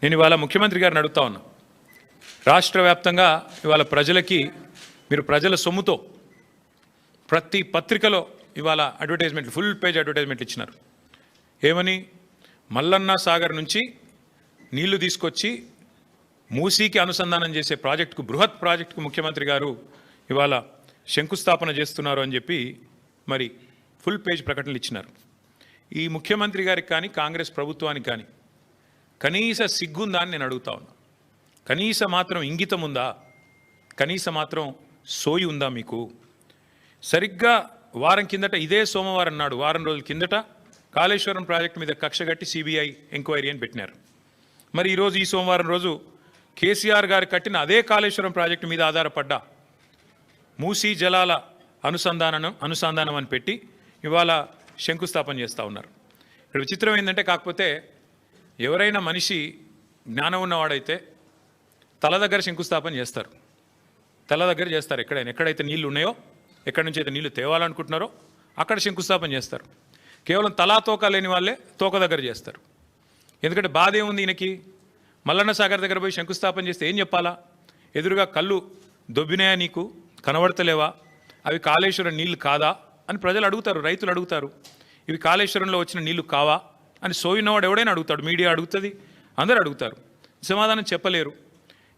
నేను ఇవాళ ముఖ్యమంత్రి గారిని అడుగుతా ఉన్నా. రాష్ట్ర వ్యాప్తంగా ఇవాళ ప్రజలకి మీరు ప్రజల సొమ్ముతో ప్రతి పత్రికలో ఇవాళ అడ్వర్టైజ్మెంట్లు, ఫుల్ పేజ్ అడ్వర్టైజ్మెంట్లు ఇచ్చినారు. ఏమని? మల్లన్న సాగర్ నుంచి నీళ్లు తీసుకొచ్చి మూసీకి అనుసంధానం చేసే ప్రాజెక్టుకు, బృహత్ ప్రాజెక్టుకు ముఖ్యమంత్రి గారు ఇవాళ శంకుస్థాపన చేస్తున్నారు అని చెప్పి మరి ఫుల్ పేజ్ ప్రకటనలు ఇచ్చినారు. ఈ ముఖ్యమంత్రి గారికి కానీ కాంగ్రెస్ ప్రభుత్వానికి కానీ కనీస సిగ్గుందా అని నేను అడుగుతా ఉన్నా. కనీస మాత్రం ఇంగితం ఉందా? కనీస మాత్రం సోయి ఉందా మీకు? సరిగ్గా వారం కిందట, ఇదే సోమవారం నాడు, వారం రోజుల కిందట కాళేశ్వరం ప్రాజెక్టు మీద కక్షగట్టి సిబిఐ ఎంక్వైరీ అని పెట్టినారు. మరి ఈరోజు ఈ సోమవారం రోజు కేసీఆర్ గారు కట్టిన అదే కాళేశ్వరం ప్రాజెక్టు మీద ఆధారపడ్డ మూసీ జలాల అనుసంధానం అని పెట్టి ఇవాళ శంకుస్థాపన చేస్తూ ఉన్నారు. ఇక్కడ విచిత్రం ఏంటంటే, కాకపోతే ఎవరైనా మనిషి జ్ఞానం ఉన్నవాడైతే తల దగ్గర శంకుస్థాపన చేస్తారు, తల దగ్గర చేస్తారు. ఎక్కడైతే నీళ్లు ఉన్నాయో, ఎక్కడి నుంచి అయితే నీళ్లు తేవాలనుకుంటున్నారో అక్కడ శంకుస్థాపన చేస్తారు. కేవలం తలా తోక లేని వాళ్ళే తోక దగ్గర చేస్తారు. ఎందుకంటే బాధ ఏముంది ఈయనకి? మల్లన్న సాగర్ దగ్గర పోయి శంకుస్థాపన చేస్తే ఏం చెప్పాలా? ఎదురుగా కళ్ళు దొబ్బినాయా, నీకు కనబడతలేవా, అవి కాళేశ్వరం నీళ్లు కాదా అని ప్రజలు అడుగుతారు, రైతులు అడుగుతారు. ఇవి కాళేశ్వరంలో వచ్చిన నీళ్లు కావా అని సోయినవాడు ఎవడైనా అడుగుతాడు, మీడియా అడుగుతుంది, అందరూ అడుగుతారు. సమాధానం చెప్పలేరు.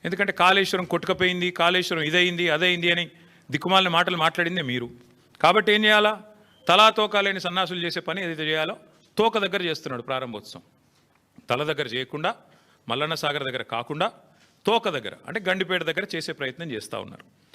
ఎందుకంటే కాళేశ్వరం కొట్టుకపోయింది, కాళేశ్వరం ఇదయింది అదయింది అని దిక్కుమాలిన మాటలు మాట్లాడిందే మీరు. కాబట్టి ఏం చేయాలా? తలా తోక లేని సన్నాసులు చేసే పని ఏదైతే చేయాలో తోక దగ్గర చేస్తున్నాడు ప్రారంభోత్సవం. తల దగ్గర చేయకుండా, మల్లన్న సాగర్ దగ్గర కాకుండా తోక దగ్గర, అంటే గండిపేట దగ్గర చేసే ప్రయత్నం చేస్తూ ఉన్నారు.